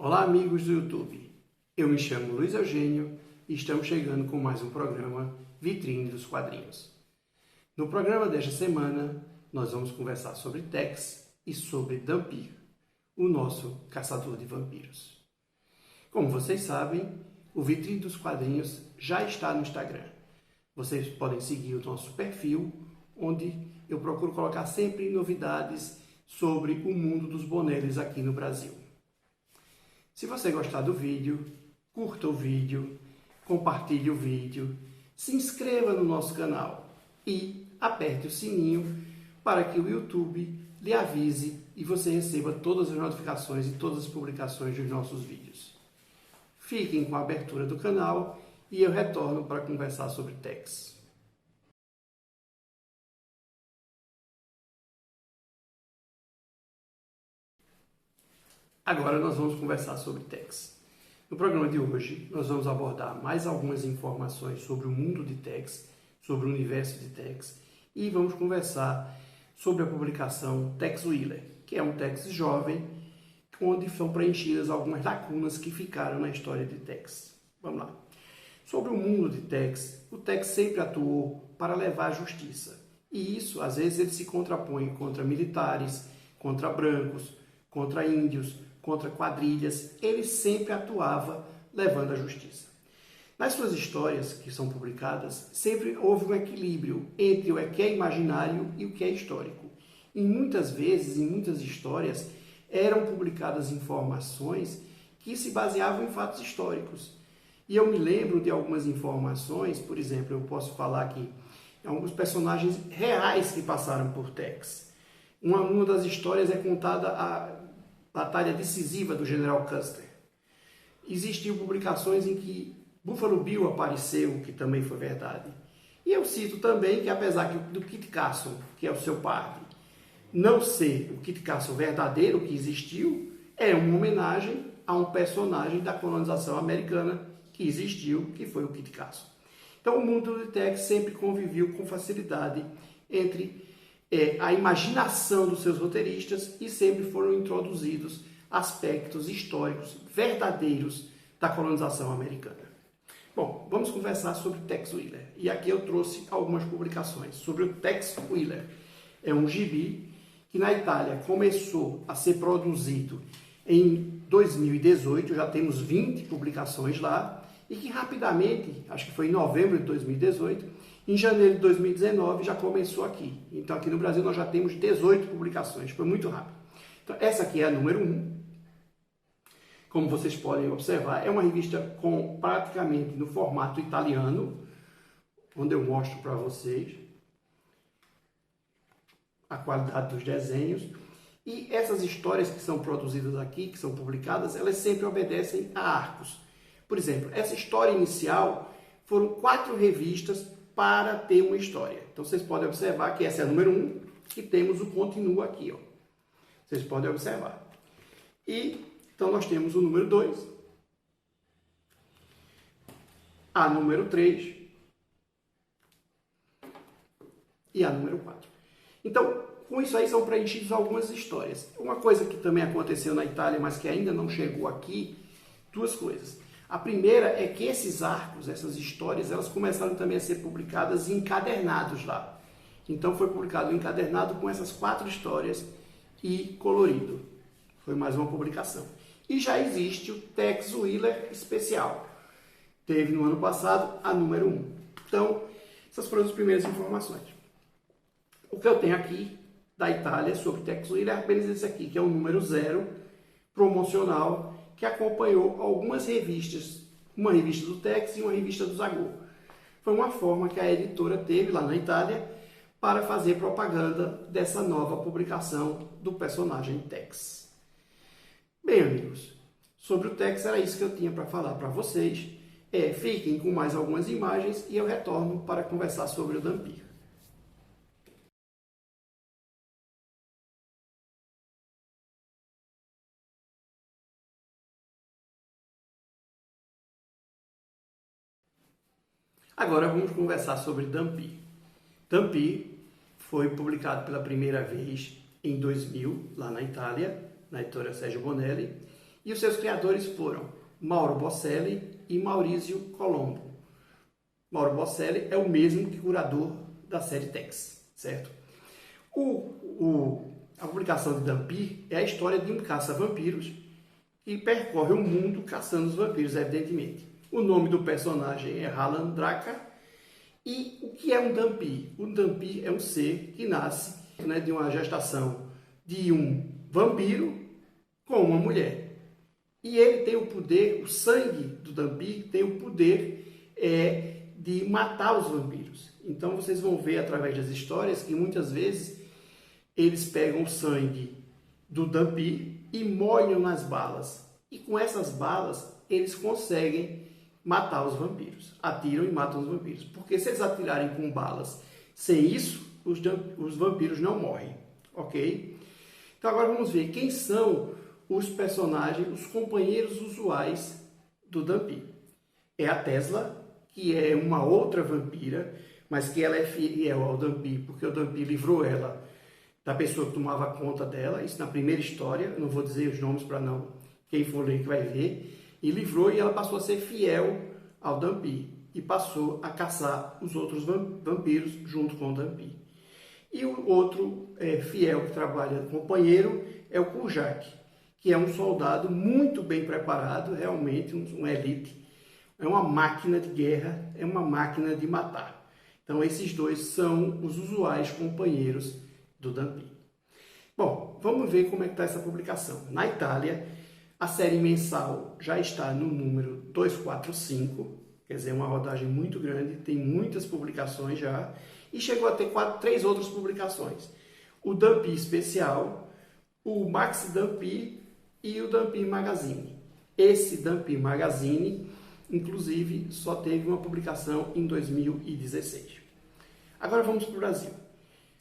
Olá, amigos do YouTube. Eu me chamo Luiz Eugênio e estamos chegando com mais um programa Vitrine dos Quadrinhos. No programa desta semana, nós vamos conversar sobre Tex e sobre Dhampir, o nosso caçador de vampiros. Como vocês sabem, o Vitrine dos Quadrinhos já está no Instagram. Vocês podem seguir o nosso perfil, onde eu procuro colocar sempre novidades sobre o mundo dos bonés aqui no Brasil. Se você gostar do vídeo, curta o vídeo, compartilhe o vídeo, se inscreva no nosso canal e aperte o sininho para que o YouTube lhe avise e você receba todas as notificações e todas as publicações dos nossos vídeos. Fiquem com a abertura do canal e eu retorno para conversar sobre Tex. Agora nós vamos conversar sobre Tex. No programa de hoje, nós vamos abordar mais algumas informações sobre o mundo de Tex, sobre o universo de Tex, e vamos conversar sobre a publicação Tex Willer, que é um Tex jovem, onde são preenchidas algumas lacunas que ficaram na história de Tex. Vamos lá. Sobre o mundo de Tex, o Tex sempre atuou para levar a justiça. E isso, às vezes, ele se contrapõe contra militares, contra brancos, contra índios, contra quadrilhas. Ele sempre atuava levando a justiça. Nas suas histórias que são publicadas, sempre houve um equilíbrio entre o que é imaginário e o que é histórico. E muitas vezes, em muitas histórias, eram publicadas informações que se baseavam em fatos históricos. E eu me lembro de algumas informações, por exemplo, eu posso falar aqui, alguns personagens reais que passaram por Tex. Uma das histórias é contada a batalha decisiva do General Custer. Existiam publicações em que Buffalo Bill apareceu, que também foi verdade. E eu cito também que, apesar do Kit Carson, que é o seu padre, não ser o Kit Carson verdadeiro que existiu, é uma homenagem a um personagem da colonização americana que existiu, que foi o Kit Carson. Então, o mundo de Tex sempre conviveu com facilidade entre a imaginação dos seus roteiristas e sempre foram introduzidos aspectos históricos verdadeiros da colonização americana. Bom, vamos conversar sobre Tex Willer. E aqui eu trouxe algumas publicações sobre o Tex Willer. É um gibi que na Itália começou a ser produzido em 2018, já temos 20 publicações lá, e que rapidamente, acho que foi em novembro de 2018, em janeiro de 2019 já começou aqui. Então aqui no Brasil nós já temos 18 publicações, foi muito rápido. Então essa aqui é a número 1. Como vocês podem observar, é uma revista com praticamente no formato italiano, onde eu mostro para vocês a qualidade dos desenhos. E essas histórias que são produzidas aqui, que são publicadas, elas sempre obedecem a arcos. Por exemplo, essa história inicial foram 4 revistas para ter uma história. Então vocês podem observar que essa é a número 1 e temos o continua aqui, ó. Vocês podem observar. E então nós temos o número 2, a número 3 e a número 4. Então, com isso aí são preenchidas algumas histórias. Uma coisa que também aconteceu na Itália, mas que ainda não chegou aqui, 2 coisas. A primeira é que esses arcos, essas histórias, elas começaram também a ser publicadas em encadernados lá. Então foi publicado um encadernado com essas 4 histórias e colorido. Foi mais uma publicação. E já existe o Tex Willer especial. Teve no ano passado a número 1. Então, essas foram as primeiras informações. O que eu tenho aqui da Itália sobre Tex Willer é apenas esse aqui, que é o número 0, promocional, que acompanhou algumas revistas, uma revista do Tex e uma revista do Zagor. Foi uma forma que a editora teve lá na Itália para fazer propaganda dessa nova publicação do personagem Tex. Bem, amigos, sobre o Tex era isso que eu tinha para falar para vocês. Fiquem com mais algumas imagens e eu retorno para conversar sobre o Dhampir. Agora vamos conversar sobre Dhampir. Dhampir foi publicado pela primeira vez em 2000, lá na Itália, na editora Sergio Bonelli, E os seus criadores foram Mauro Bocelli e Maurício Colombo. Mauro Bocelli é o mesmo que curador da série Tex, certo? A publicação de Dhampir é a história de um caça-vampiros que percorre o mundo caçando os vampiros, evidentemente. O nome do personagem é Hallan Draka. E o que é um Dhampir? Um Dhampir é um ser que nasce, né, de uma gestação de um vampiro com uma mulher. E ele tem o poder, o sangue do Dhampir tem o poder de matar os vampiros. Então vocês vão ver através das histórias que muitas vezes eles pegam o sangue do Dhampir e molham nas balas. E com essas balas eles conseguem matar os vampiros. Atiram e matam os vampiros. Porque se eles atirarem com balas sem isso, os vampiros não morrem. Ok? Então agora vamos ver quem são os personagens, os companheiros usuais do Dhampir. É a Tesla, que é uma outra vampira, mas que ela é fiel ao Dhampir, porque o Dhampir livrou ela da pessoa que tomava conta dela, isso na primeira história, não vou dizer os nomes para não, quem for ler que vai ver, e livrou e ela passou a ser fiel ao Dhampir, e passou a caçar os outros vampiros junto com o Dhampir. E o outro fiel que trabalha, companheiro, é o Kujak, que é um soldado muito bem preparado, realmente um elite, é uma máquina de guerra, é uma máquina de matar. Então esses dois são os usuais companheiros do Dhampir. Bom, vamos ver como é que está essa publicação. Na Itália, a série mensal já está no número 245, quer dizer, uma rodagem muito grande, tem muitas publicações já, e chegou a ter 3 outras publicações. O Dhampir Especial, o Maxi Dhampir e o Dhampir Magazine. Esse Dhampir Magazine, inclusive, só teve uma publicação em 2016. Agora vamos para o Brasil.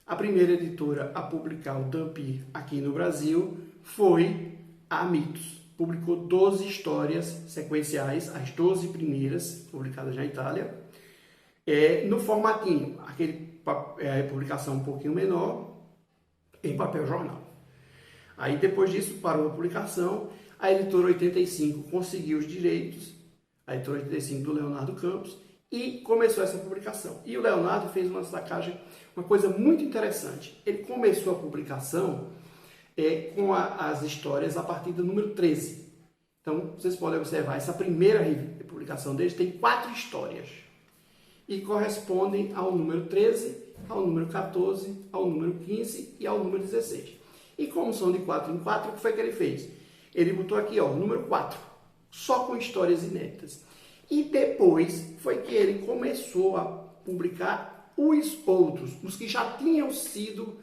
A primeira editora a publicar o Dhampir aqui no Brasil foi a Mitos. Publicou 12 histórias sequenciais, as 12 primeiras publicadas na Itália, no formatinho, publicação um pouquinho menor, em papel jornal. Aí depois disso parou a publicação, a editora 85 conseguiu os direitos, a editora 85 do Leonardo Campos, e começou essa publicação. E o Leonardo fez uma sacagem, uma coisa muito interessante. Ele começou a publicação com as histórias a partir do número 13. Então, vocês podem observar, essa primeira publicação deles tem 4 histórias. E correspondem ao número 13, ao número 14, ao número 15 e ao número 16. E como são de 4 em 4, o que foi que ele fez? Ele botou aqui, ó, número 4, só com histórias inéditas. E depois foi que ele começou a publicar os outros, os que já tinham sido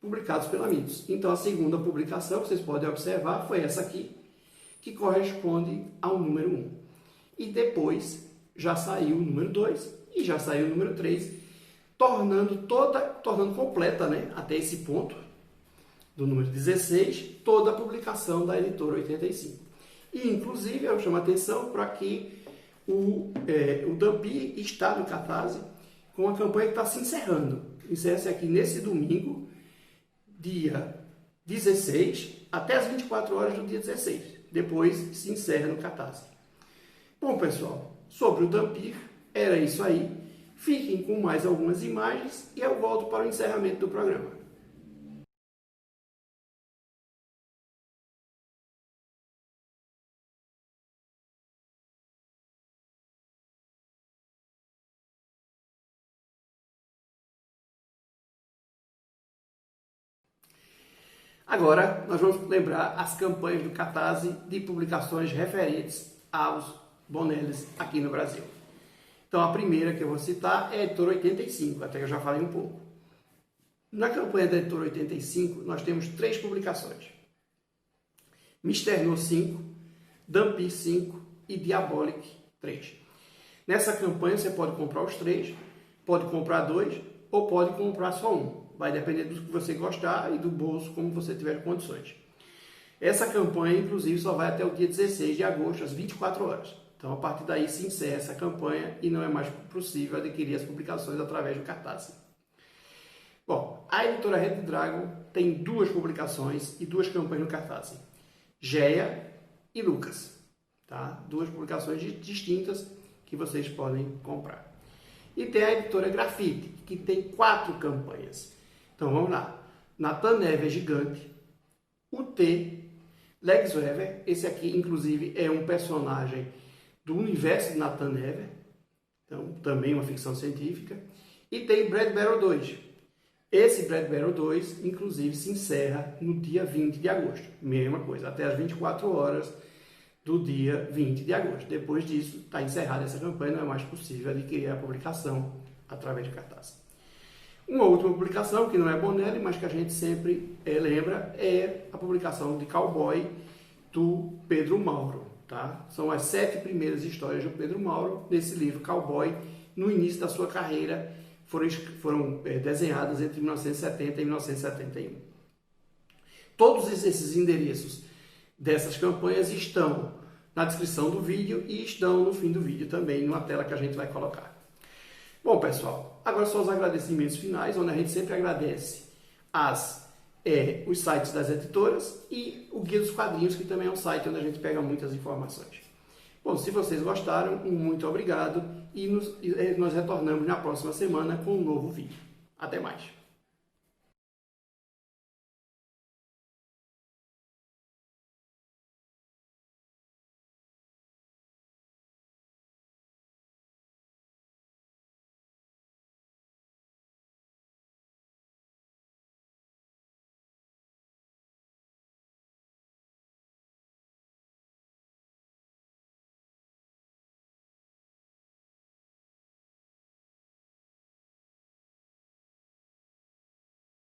publicados pela Mitos. Então a segunda publicação, vocês podem observar, foi essa aqui, que corresponde ao número 1. E depois já saiu o número 2 e já saiu o número 3, tornando completa, né, até esse ponto, do número 16, toda a publicação da editora 85. E inclusive eu chamo a atenção para que o Dhampir está no Catarse com uma campanha que está se encerrando. Encerra-se aqui nesse domingo, dia 16, até as 24 horas do dia 16. Depois se encerra no Catarse. Bom, pessoal, sobre o Dhampir, era isso aí. Fiquem com mais algumas imagens e eu volto para o encerramento do programa. Agora, nós vamos lembrar as campanhas do Catarse de publicações referentes aos Bonellis aqui no Brasil. Então, a primeira que eu vou citar é a editora 85, até que eu já falei um pouco. Na campanha da editora 85, nós temos 3 publicações. Mister No 5, Dhampir 5 e Diabolic 3. Nessa campanha, você pode comprar os 3, pode comprar 2 ou pode comprar só um. Vai depender do que você gostar e do bolso, como você tiver condições. Essa campanha, inclusive, só vai até o dia 16 de agosto, às 24 horas. Então, a partir daí, se encerra essa campanha e não é mais possível adquirir as publicações através do Catarse. Bom, a editora Red Dragon tem 2 publicações e 2 campanhas no Catarse. Geia e Lucas, tá? Duas publicações distintas que vocês podem comprar. E tem a editora Grafite, que tem 4 campanhas. Então vamos lá. Nathan Never Gigante, o T, Lex Weaver, esse aqui inclusive é um personagem do universo de Nathan Never, então também uma ficção científica, e tem Brad Barrel 2. Esse Brad Barrel 2 inclusive se encerra no dia 20 de agosto, mesma coisa, até as 24 horas do dia 20 de agosto. Depois disso está encerrada essa campanha, não é mais possível adquirir a publicação através de cartaz. Uma última publicação, que não é Bonelli, mas que a gente sempre lembra, é a publicação de Cowboy do Pedro Mauro. Tá? São as 7 primeiras histórias do Pedro Mauro, nesse livro Cowboy, no início da sua carreira, foram desenhadas entre 1970 e 1971. Todos esses endereços dessas campanhas estão na descrição do vídeo e estão no fim do vídeo também, numa tela que a gente vai colocar. Bom, pessoal, agora são os agradecimentos finais, onde a gente sempre agradece os sites das editoras e o Guia dos Quadrinhos, que também é um site onde a gente pega muitas informações. Bom, se vocês gostaram, muito obrigado e nós retornamos na próxima semana com um novo vídeo. Até mais!